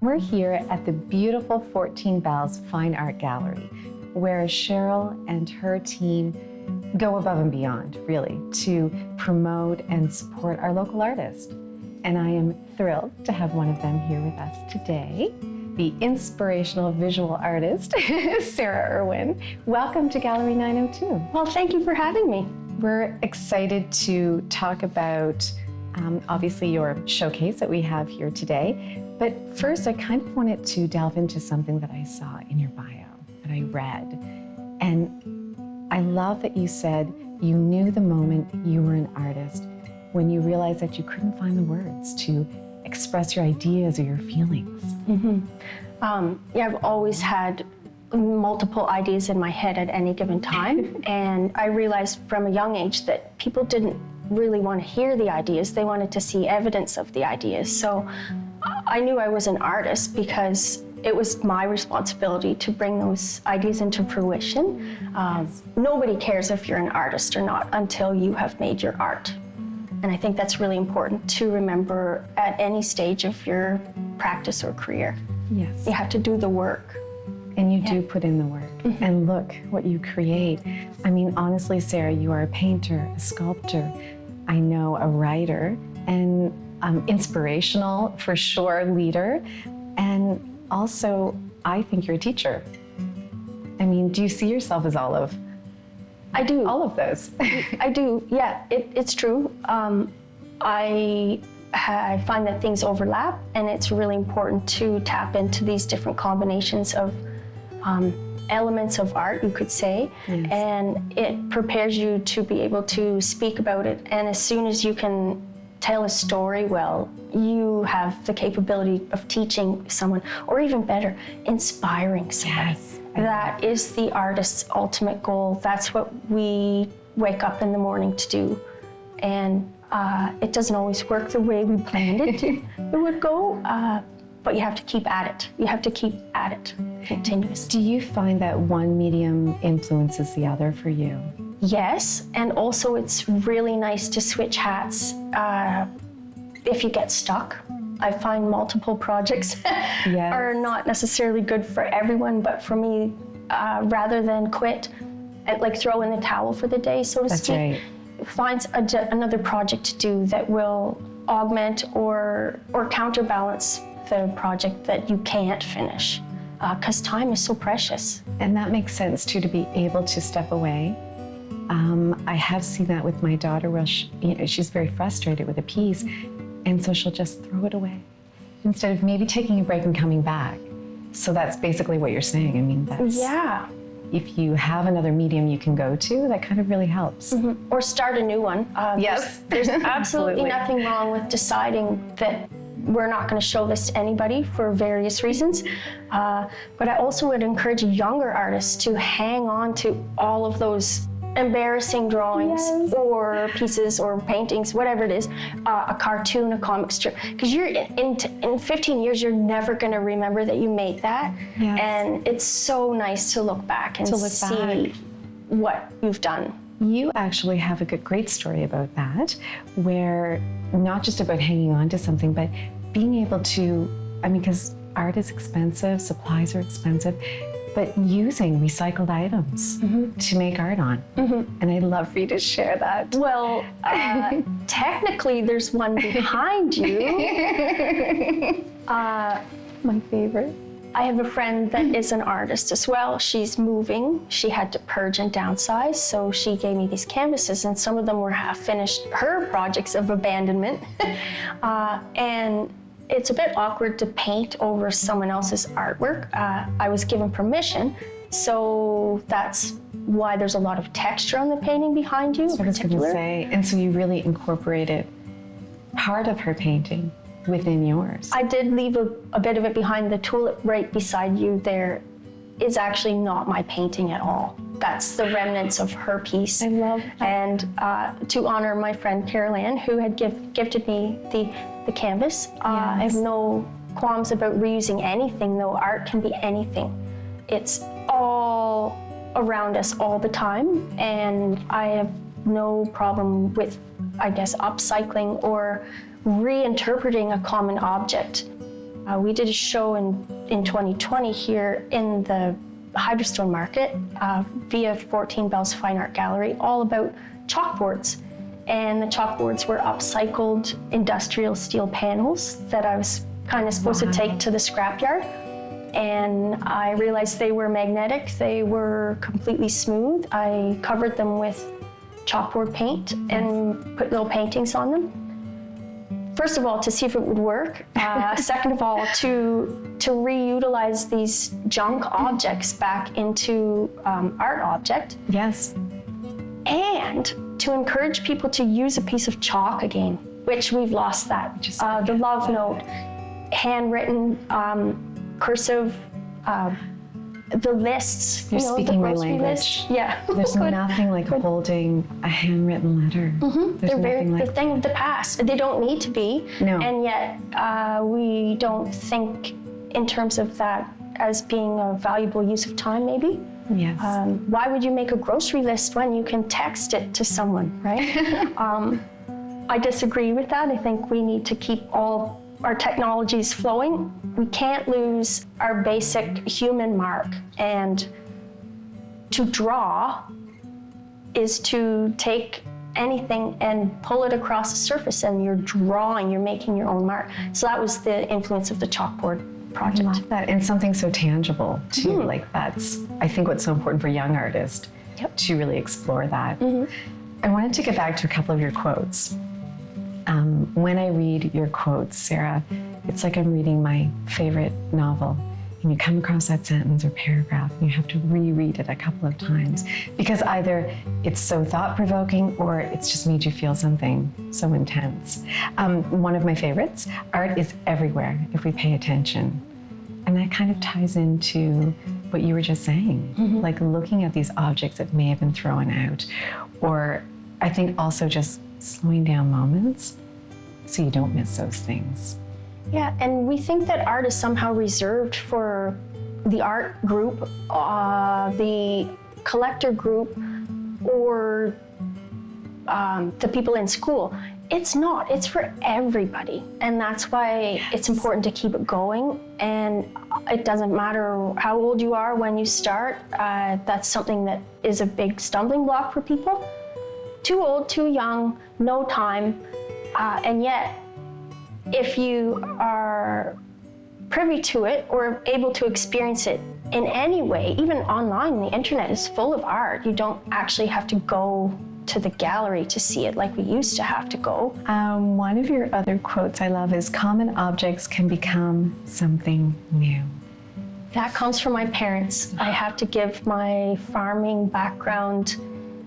We're here at the beautiful 14 Bells Fine Art Gallery, where Cheryl and her team go above and beyond, really, to promote and support our local artists. And I am thrilled to have one of them here with us today, the inspirational visual artist, Sarah Irwin. Welcome to Gallery 902. Well, thank you for having me. We're excited to talk about, obviously, your showcase that we have here today. But first, I kind of wanted to delve into something that I saw in your bio, that I read. And I love that you said you knew the moment you were an artist when you realized that you couldn't find the words to express your ideas or your feelings. Yeah, I've always had multiple ideas in my head at any given time. And I realized from a young age that people didn't really want to hear the ideas. They wanted to see evidence of the ideas. So I knew I was an artist because it was my responsibility to bring those ideas into fruition. Nobody cares if you're an artist or not until you have made your art. And I think that's really important to remember at any stage of your practice or career. Yes. You have to do the work. And you do put in the work. And look what you create. I mean, honestly, Sarah, you are a painter, a sculptor, I know a writer, and inspirational, for sure, leader. And also, I think you're a teacher. I mean, do you see yourself as all of? I do. All of those. I do, yeah, it's true. I find that things overlap, and it's really important to tap into these different combinations of elements of art, you could say, and it prepares you to be able to speak about it. And as soon as you can tell a story well, you have the capability of teaching someone, or even better, inspiring someone. Yes. That is the artist's ultimate goal. That's what we wake up in the morning to do. And it doesn't always work the way we planned it would go, but you have to keep at it. You have to keep at it continuously. Do you find that one medium influences the other for you? Yes, and also it's really nice to switch hats if you get stuck. I find multiple projects are not necessarily good for everyone, but for me, rather than quit, like throw in the towel for the day, so to speak, right. Find another project to do that will augment or counterbalance the project that you can't finish, because time is so precious. And that makes sense too, to be able to step away. I have seen that with my daughter where she's very frustrated with a piece, and so she'll just throw it away instead of maybe taking a break and coming back. So that's basically what you're saying. I mean, that's, yeah. If you have another medium you can go to, that kind of really helps. Or start a new one. Yes. There's absolutely nothing wrong with deciding that we're not going to show this to anybody for various reasons. But I also would encourage younger artists to hang on to all of those embarrassing drawings or pieces or paintings, whatever it is, a cartoon, a comic strip, because you're in 15 years you're never going to remember that you made that. And it's so nice to look back and see what you've done. You actually have a great story about that, where not just about hanging on to something, but being able to, I mean, because art is expensive, supplies are expensive, but using recycled items to make art on. And I'd love for you to share that. Well, technically there's one behind you. My favorite. I have a friend that is an artist as well. She's moving. She had to purge and downsize, so she gave me these canvases, and some of them were half finished, her projects of abandonment. And it's a bit awkward to paint over someone else's artwork. I was given permission, so that's why there's a lot of texture on the painting behind you in particular. That's what I was going to say. And so you really incorporated part of her painting within yours. I did leave a bit of it behind. The tulip right beside you there is actually not my painting at all. That's the remnants of her piece. I love that. And to honor my friend Carol Ann, who had gifted me the canvas, I have no qualms about reusing anything, though. Art can be anything. It's all around us all the time, and I have no problem with, I guess, upcycling or reinterpreting a common object. We did a show in 2020 here in the Hydrostone Market via 14 Bells Fine Art Gallery, all about chalkboards. And the chalkboards were upcycled industrial steel panels that I was kind of supposed to take to the scrapyard. And I realized they were magnetic, they were completely smooth. I covered them with chalkboard paint and put little paintings on them. First of all, to see if it would work. Second of all, to reutilize these junk objects back into art object. Yes. And to encourage people to use a piece of chalk again, which we've lost that. The love note, handwritten, cursive, the lists. You're speaking my grocery language. List. Yeah. There's nothing like holding a handwritten letter. They're the thing of the past. They don't need to be. No. And yet we don't think in terms of that as being a valuable use of time, maybe. Yes. Why would you make a grocery list when you can text it to someone, right? I disagree with that. I think we need to keep all our technologies flowing. We can't lose our basic human mark. And to draw is to take anything and pull it across the surface, and you're drawing, you're making your own mark. So that was the influence of the chalkboard project. I love that. And something so tangible too. Like that's, I think, what's so important for young artists to really explore that. I wanted to get back to a couple of your quotes. When I read your quotes, Sarah, it's like I'm reading my favorite novel, and you come across that sentence or paragraph and you have to reread it a couple of times because either it's so thought-provoking or it's just made you feel something so intense. One of my favorites, art is everywhere if we pay attention. And that kind of ties into what you were just saying, like looking at these objects that may have been thrown out, or I think also just slowing down moments so you don't miss those things. Yeah, and we think that art is somehow reserved for the art group, the collector group, or the people in school. It's not, it's for everybody. And that's why it's important to keep it going. And it doesn't matter how old you are when you start. That's something that is a big stumbling block for people. Too old, too young, no time. And yet, if you are privy to it or able to experience it in any way, even online, the internet is full of art. You don't actually have to go to the gallery to see it like we used to have to go. One of your other quotes I love is, common objects can become something new. That comes from my parents. I have to give my farming background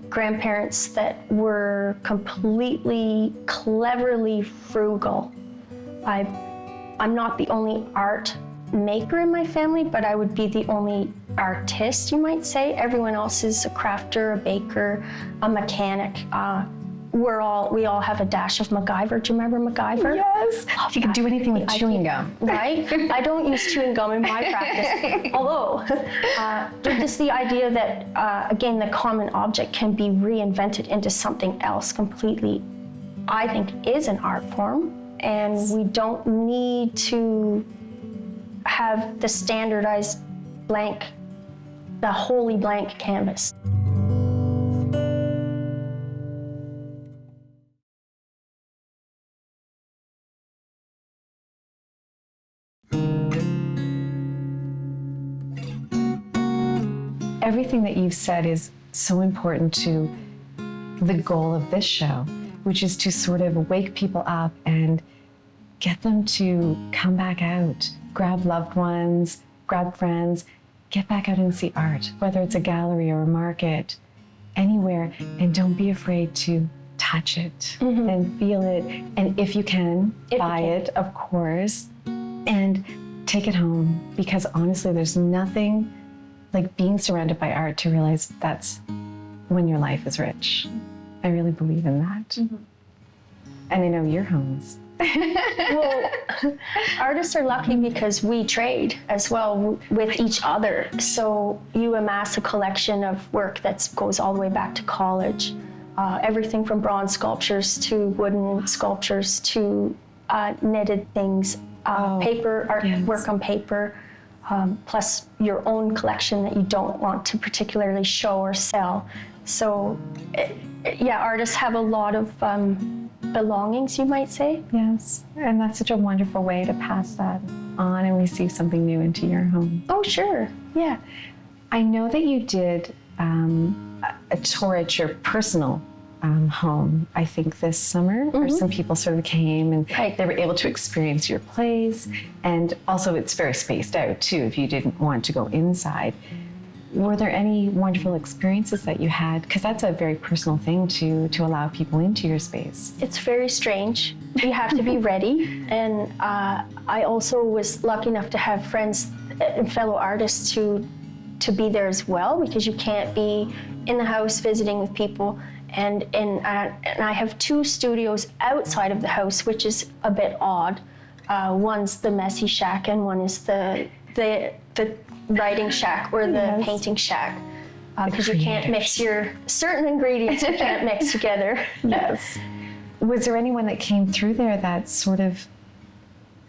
grandparents that were completely cleverly frugal. I'm not the only art maker in my family, but I would be the only artist, you might say. Everyone else is a crafter, a baker, a mechanic. We all have a dash of MacGyver. Do you remember MacGyver? Yes. If you could do anything with chewing gum. Right? I don't use chewing gum in my practice. Although, just the idea that, again, the common object can be reinvented into something else completely, I think, is an art form. And we don't need to have the standardized blank, the wholly blank canvas. Everything that you've said is so important to the goal of this show, which is to sort of wake people up and get them to come back out, grab loved ones, grab friends, get back out and see art, whether it's a gallery or a market, anywhere, and don't be afraid to touch it and feel it. And if you can, buy it, of course, and take it home, because honestly, there's nothing like being surrounded by art to realize that's when your life is rich. I really believe in that. And I know your homes. Well, artists are lucky because we trade as well with each other. So you amass a collection of work that goes all the way back to college. Everything from bronze sculptures to wooden sculptures to knitted things. paper, yes. artwork on paper, plus your own collection that you don't want to particularly show or sell. So, yeah, artists have a lot of belongings, you might say. Yes, and that's such a wonderful way to pass that on and receive something new into your home. Oh, sure, yeah. I know that you did a tour at your personal home, I think this summer, where some people sort of came and they were able to experience your place. And also it's very spaced out too, if you didn't want to go inside. Were there any wonderful experiences that you had? Because that's a very personal thing to allow people into your space. It's very strange. You have to be ready. And I also was lucky enough to have friends and fellow artists to be there as well, because you can't be in the house visiting with people. And I have 2 studios outside of the house, which is a bit odd. One's the messy shack, and one is the writing shack or the painting shack, because you can't mix your certain ingredients. You can't mix together. Yes. Was there anyone that came through there that sort of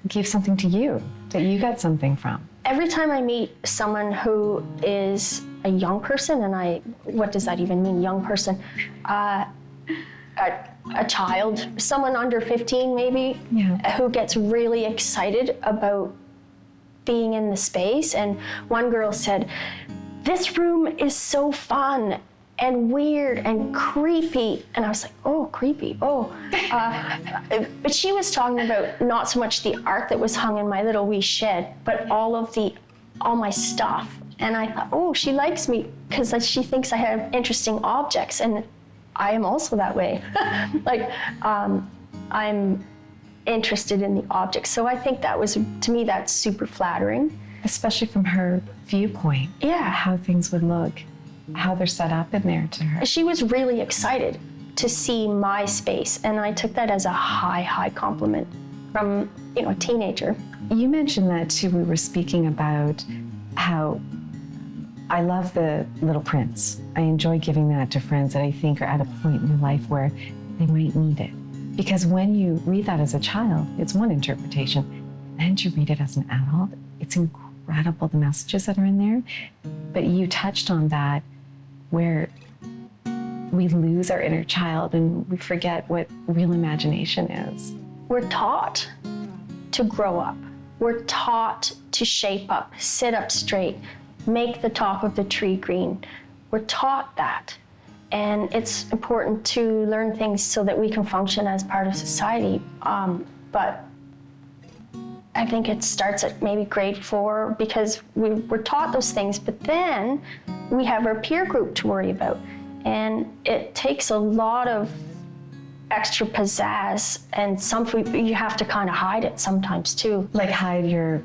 gave something to you, that you got something from? Every time I meet someone who is a young person, and what does that even mean, young person? A child, someone under 15 maybe, who gets really excited about being in the space. And one girl said, "This room is so fun and weird and creepy." And I was like, "Oh, creepy, oh." But she was talking about not so much the art that was hung in my little wee shed, but all my stuff. And I thought, oh, she likes me because she thinks I have interesting objects. And I am also that way. Like, I'm interested in the objects. So I think to me, that's super flattering. Especially from her viewpoint. Yeah. How things would look, how they're set up in there to her. She was really excited to see my space. And I took that as a high compliment from, a teenager. You mentioned that too. We were speaking about how I love the Little Prince. I enjoy giving that to friends that I think are at a point in their life where they might need it. Because when you read that as a child, it's one interpretation. And to read it as an adult, it's incredible the messages that are in there. But you touched on that, where we lose our inner child and we forget what real imagination is. We're taught to grow up. We're taught to shape up, sit up straight, make the top of the tree green. We're taught that. And it's important to learn things so that we can function as part of society. But I think it starts at maybe grade 4, because we're taught those things, but then we have our peer group to worry about. And it takes a lot of extra pizzazz, and you have to kind of hide it sometimes too. Like hide your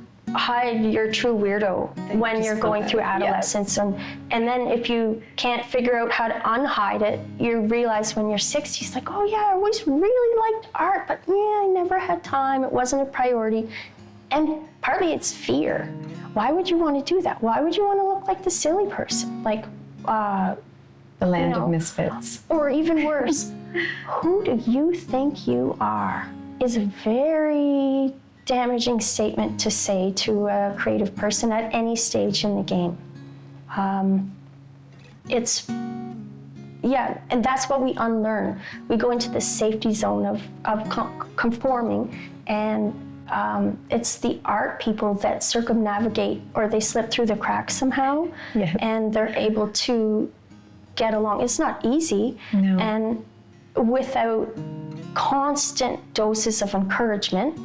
true weirdo when you're going through adolescence. Yes. And then if you can't figure out how to unhide it, you realize when you're 60, it's like, oh yeah, I always really liked art, but yeah, I never had time. It wasn't a priority. And partly it's fear. Why would you want to do that? Why would you want to look like the silly person? Like, the land of misfits. Or even worse, who do you think you are? Is a very damaging statement to say to a creative person at any stage in the game. And that's what we unlearn. We go into the safety zone of conforming, and it's the art people that circumnavigate, or they slip through the cracks somehow, and they're able to get along. It's not easy, and without constant doses of encouragement,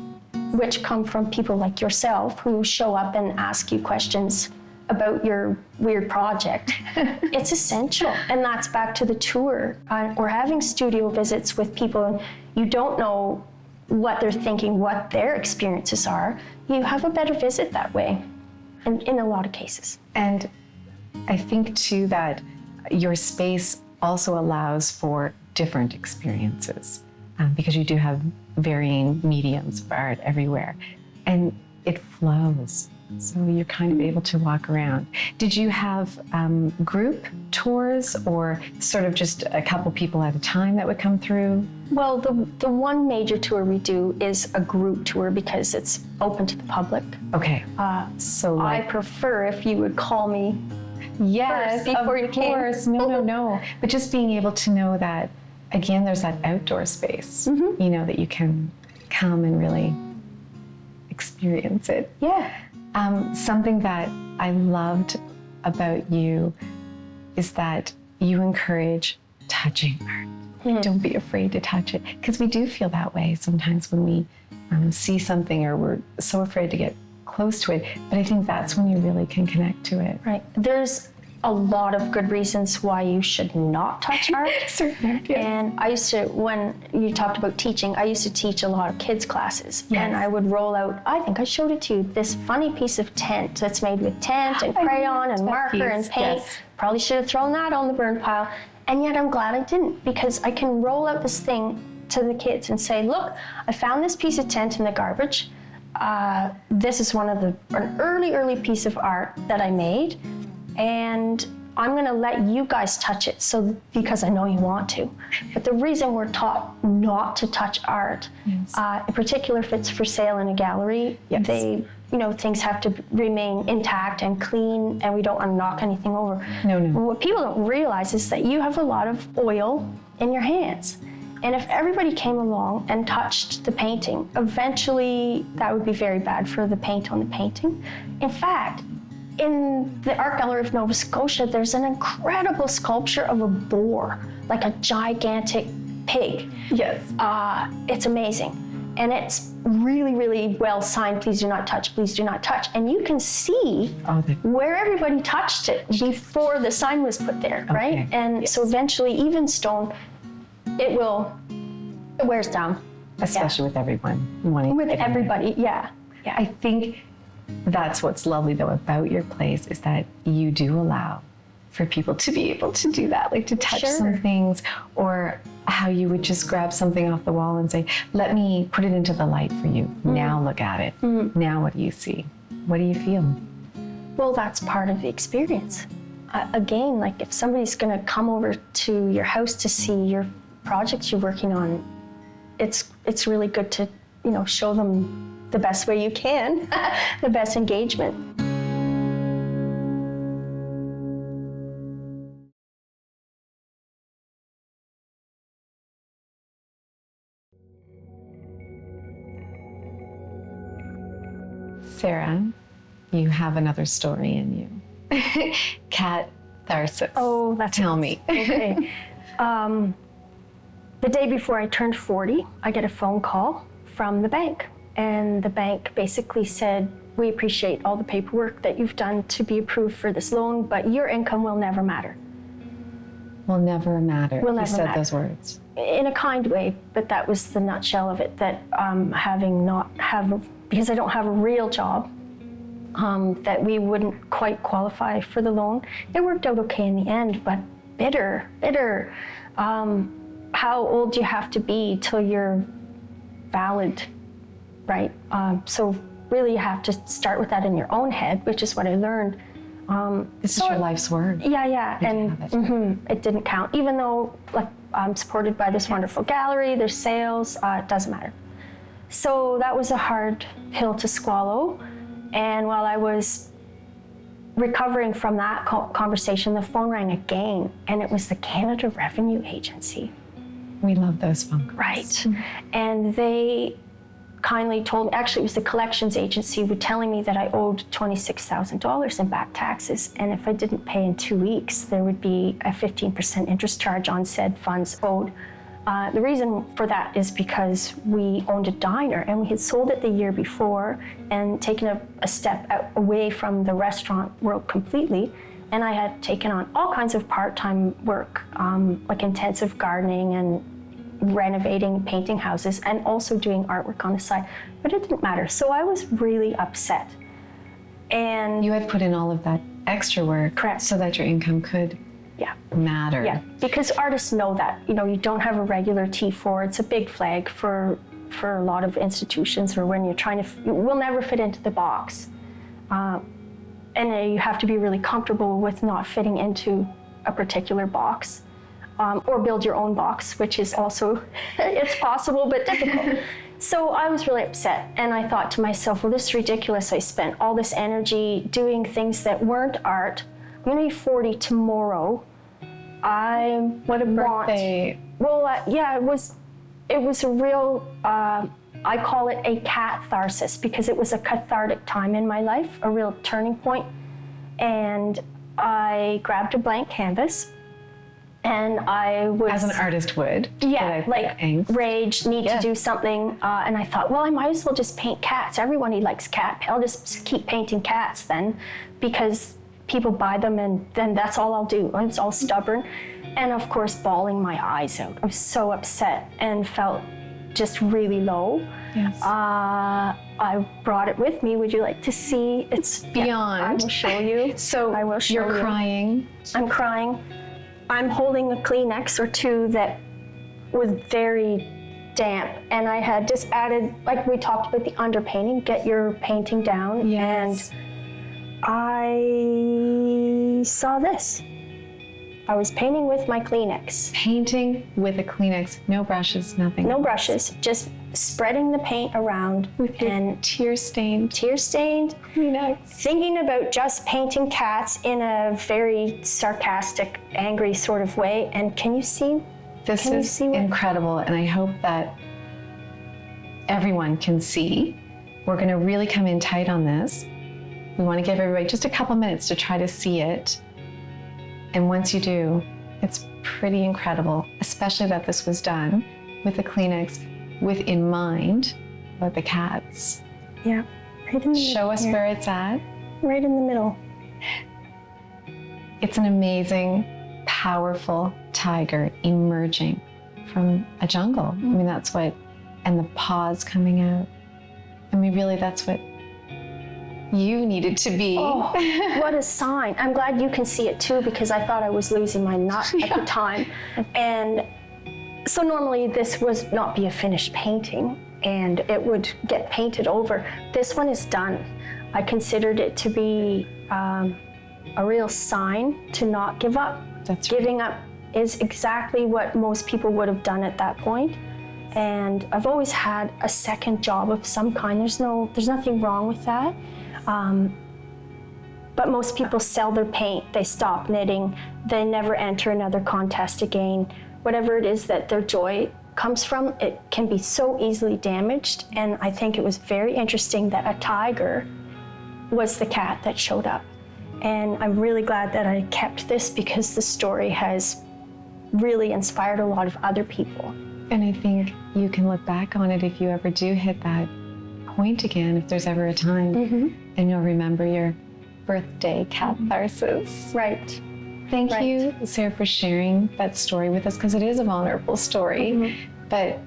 which come from people like yourself who show up and ask you questions about your weird project. It's essential. And that's back to the tour. Or having studio visits with people, and you don't know what they're thinking, what their experiences are. You have a better visit that way, in a lot of cases. And I think too that your space also allows for different experiences, because you do have varying mediums of art everywhere, and it flows. So you're kind of able to walk around. Did you have group tours or sort of just a couple people at a time that would come through? Well, the one major tour we do is a group tour because it's open to the public. Okay. So I like, prefer if you would call me yes, first before you of came. course. No. But just being able to know that, again, there's that outdoor space, you know, that you can come and really experience it. Yeah. Something that I loved about you is that you encourage touching art. Don't be afraid to touch it, because we do feel that way sometimes when we see something or we're so afraid to get close to it. But I think that's when you really can connect to it. Right. There's a lot of good reasons why you should not touch art. Certainly. Yes. And I used to, when you talked about teaching, I used to teach a lot of kids classes. Yes. And I would roll out, I think I showed it to you, this funny piece of tent that's made with tent and crayon and marker and paint. Yes. Probably should have thrown that on the burn pile. And yet I'm glad I didn't, because I can roll out this thing to the kids and say, look, I found this piece of tent in the garbage. This is an early piece of art that I made. And I'm going to let you guys touch it because I know you want to. But the reason we're taught not to touch art, in particular if it's for sale in a gallery, things have to remain intact and clean, and we don't want to knock anything over. No. What people don't realize is that you have a lot of oil in your hands. And if everybody came along and touched the painting, eventually that would be very bad for the paint on the painting. In fact, in the Art Gallery of Nova Scotia, there's an incredible sculpture of a boar, like a gigantic pig. Yes. It's amazing. And it's really, really well signed, please do not touch, please do not touch. And you can see where everybody touched it before the sign was put there, right? And so eventually, even stone, it wears down. Especially with everyone wanting With to get in everybody, there. yeah. I think that's what's lovely though about your place, is that you do allow for people to be able to do that, like to touch some things, or how you would just grab something off the wall and say, let me put it into the light for you. Now look at it. Now what do you see? What do you feel? Well, that's part of the experience. Again, like if somebody's going to come over to your house to see your projects you're working on, it's really good to, show them the best way you can, the best engagement. Sarah, you have another story in you. Catharsis. Oh, that's Tell me. Okay. The day before I turned 40, I get a phone call from the bank. And the bank basically said, we appreciate all the paperwork that you've done to be approved for this loan, but your income will never matter. Will never matter. Will You never said matter. those words. In a kind way, but that was the nutshell of it, that because I don't have a real job, that we wouldn't quite qualify for the loan. It worked out okay in the end, but bitter. How old do you have to be till you're valid, right? So really you have to start with that in your own head, which is what I learned. This is your life's work. Yeah, and it didn't count, even though I'm supported by this wonderful gallery, there's sales, it doesn't matter. So that was a hard pill to swallow. And while I was recovering from that conversation, the phone rang again, and it was the Canada Revenue Agency. We love those phone calls. Right. And they kindly told me, actually it was the collections agency, were telling me that I owed $26,000 in back taxes, and if I didn't pay in 2 weeks, there would be a 15% interest charge on said funds owed. The reason for that is because we owned a diner, and we had sold it the year before and taken a step away from the restaurant world completely. And I had taken on all kinds of part-time work, like intensive gardening and renovating, painting houses, and also doing artwork on the side. But it didn't matter. So I was really upset. And you had put in all of that extra work, correct, so that your income could matter. Yeah, because artists know that, you don't have a regular T4. It's a big flag for a lot of institutions, or when you're trying to, we'll never fit into the box. And you have to be really comfortable with not fitting into a particular box, or build your own box, which is also, it's possible but difficult. So I was really upset, and I thought to myself, well, this is ridiculous. I spent all this energy doing things that weren't art. I'm gonna be 40 tomorrow. What a birthday. Well, yeah, it was a real, I call it a catharsis, because it was a cathartic time in my life, a real turning point. And I grabbed a blank canvas, and I was... As an artist would. Yeah, like rage, need to do something. And I thought, well, I might as well just paint cats. Everybody likes cat. I'll just keep painting cats then, because people buy them, and then that's all I'll do. I was all stubborn. And of course, bawling my eyes out. I was so upset and felt just really low. Yes. I brought it with me. Would you like to see? It's beyond. Yeah, I will show you. So I will show you're you. crying. I'm crying. I'm holding a Kleenex or two that was very damp, and I had just added, like we talked about the underpainting, get your painting down. Yes. And I saw this. I was painting with my Kleenex. Painting with a Kleenex, no brushes, nothing. No brushes, just spreading the paint around with your and tear-stained Kleenex. Thinking about just painting cats in a very sarcastic, angry sort of way. And can you see? This is incredible, and I hope that everyone can see. We're going to really come in tight on this. We want to give everybody just a couple minutes to try to see it. And once you do, it's pretty incredible, especially that this was done with the Kleenex with in mind about the cats. Yeah, right in the middle. Show us where it's at. Right in the middle. It's an amazing, powerful tiger emerging from a jungle. I mean, that's what, and the paws coming out. I mean, really, that's what you needed to be. Oh, what a sign. I'm glad you can see it too, because I thought I was losing my nut at the time. And so normally this would not be a finished painting, and it would get painted over. This one is done. I considered it to be a real sign to not give up. That's right. Giving up is exactly what most people would have done at that point. And I've always had a second job of some kind. There's nothing wrong with that. But most people sell their paint, they stop knitting, they never enter another contest again. Whatever it is that their joy comes from, it can be so easily damaged. And I think it was very interesting that a tiger was the cat that showed up. And I'm really glad that I kept this, because the story has really inspired a lot of other people. And I think you can look back on it if you ever do hit that point again, if there's ever a time, and you'll remember your birthday catharsis. Right. Thank you, Sarah, for sharing that story with us, because it is a vulnerable story. But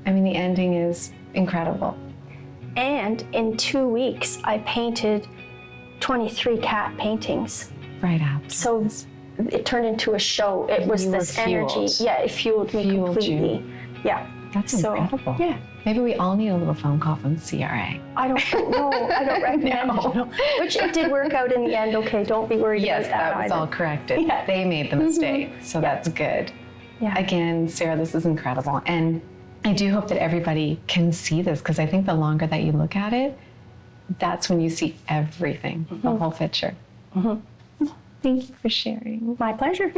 I mean, the ending is incredible. And in 2 weeks, I painted 23 cat paintings. Right up. So it turned into a show. It was this energy. Yeah, it fueled me completely. Yeah. That's incredible. Yeah. Maybe we all need a little phone call from CRA. I don't know. I don't recommend it. Which it did work out in the end. Okay, don't be worried about that. Yes, that was all corrected. Yeah. They made the mistake, so that's good. Yeah. Again, Sarah, this is incredible. And I do hope that everybody can see this, because I think the longer that you look at it, that's when you see everything, the whole picture. Thank you for sharing. My pleasure.